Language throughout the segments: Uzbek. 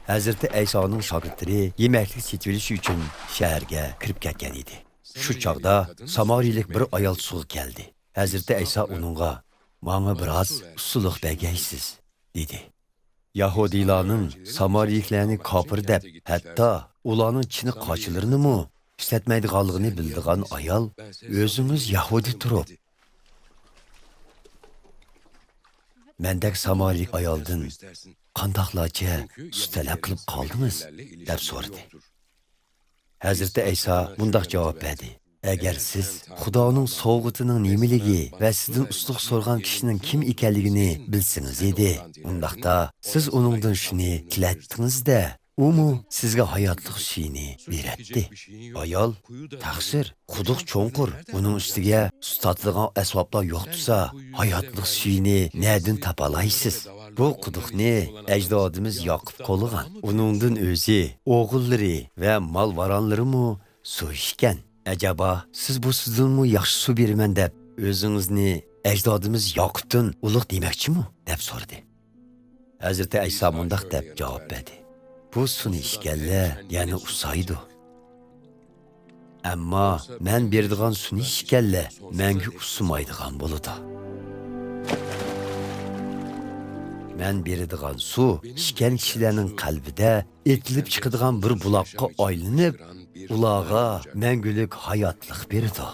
Hazreti Aysa'nın şagirdleri yemeklik seçilishi uchun shaharga kirib ketgan edi. Shu chaqda Samarilik bir ayol suv keldi. Hazreti Aysa uningga "Manga biroz usulliq bergaysiz" dedi. Yahudilarning Samariliklarni kofir deb, hatto ularning chini qochilarini mu ishlatmaydiganligini bildigan ayol "O'zingiz Yahudi turib, mendek Samarilik ayoldan qandoqlarcha ustalab qilib qoldingiz?" deb so'radi. Hazreti Aysa bundoq javob berdi: "Agar siz Xudoning sovg'utining nimaligi va sizdan usluq so'rgan kishining kim ekanligini bilsangiz edi, undaqda siz uningdan shuni tilatdingiz-da, u mu sizga hayotlik suyini beradi." Ayol: "Taqsir, quduq cho'nqur, uning ustiga sutatadigan asboblar yo'q tursa, hayotlik suyini nerdan topalaysiz? Bu quduqni ajdodimiz yoqib qo'ligan. Uningdan o'zi, o'g'illari va mol varonlari mu suv ichgan. Acaba siz bu sizdanmi yaxshi suv beraman deb o'zingizni ajdodimiz yoqibdan ulug' demoqchimi?" deb so'radi. Hazrati Aysa mundaq deb javob berdi: "Bu suvni ichganlar yana usaydi. Ammo men beradigan suvni ichganlar menga usumaydigan bo'ladi. Men beradigan suv ichgan kishilarning qalbida etilib chiqadigan bir buloqqa aylanib, ularga mangulik hayotlik beradi.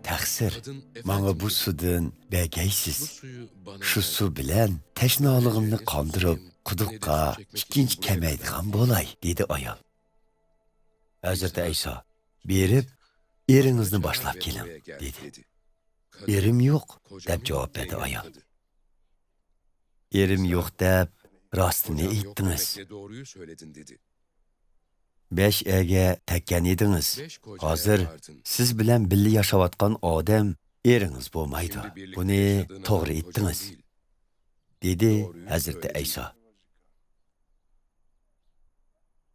Taqsir, menga bu suvdan bergaysiz. Shu suv bilan tashnoligimni qondirib, quduqqa ikkinchi kelmaydigan bo'lay", dedi ayol. Hazrati Aysa: "Berib, eringizni boshlab keling", dedi. "Erim yo'q", deb javob berdi ayol. "Erim yo'q deb rostini aytdingiz. 5 erga tekkan edingiz. Hozir siz bilan birga yashayotgan odam eringiz bo'lmaydi. Buni to'g'ri aytdingiz", dedi Hazrati Aysa.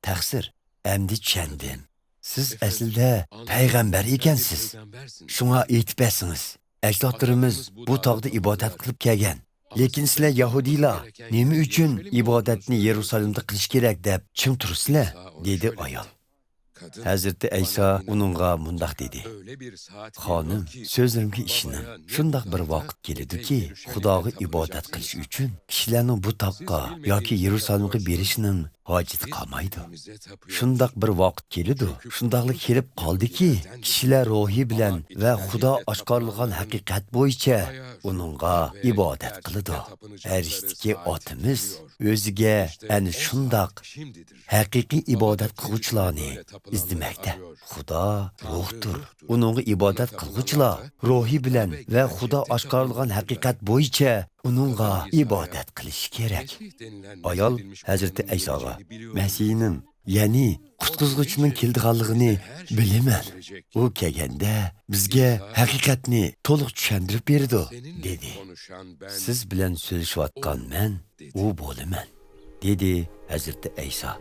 "Taqsir, endi tushundim. Siz aslida payg'ambar ekansiz. Shunga aytib bersangiz, ajdodlarimiz bu tog'da ibodat qilib kelgan. Lekin sizlar Yahudiylar nima uchun ibodatni Yerusalimda qilish kerak deb chim tursizlar?" dedi ayol. Hazrati Aysa uningga mundaq dedi: "Xonim, so'zlarimga ishoning. Shundaq bir vaqt keladiki, Xudoga ibodat qilish uchun kishilarning bu toqqa yoki Yerusalimga berishining hojati qolmaydi. Shundaq bir vaqt keladi, shundaqlik kelib qoldiki, kishilar ruhi bilan va Xudo oshkorlagan haqiqat bo'yicha uningga ibodat qiladi. Arishdagi otimiz o'ziga ana shundaq haqiqiy ibodat qiluvchilarni izlamoqda. Xudo ruhdir. Uningga ibodat qiluvchilar ruhi bilan va Xudo oshkorlagan haqiqat bo'yicha uningga ibodat qilish kerak." Ayol Hazrati Aysoga: "Masihning, ya'ni qutqizuvchining keldiganligini bilaman. U kelganda bizga haqiqatni to'liq tushuntirib berdi", dedi. "Siz bilan so'zlashayotgan men u bo'laman", dedi Hazrati Ayso.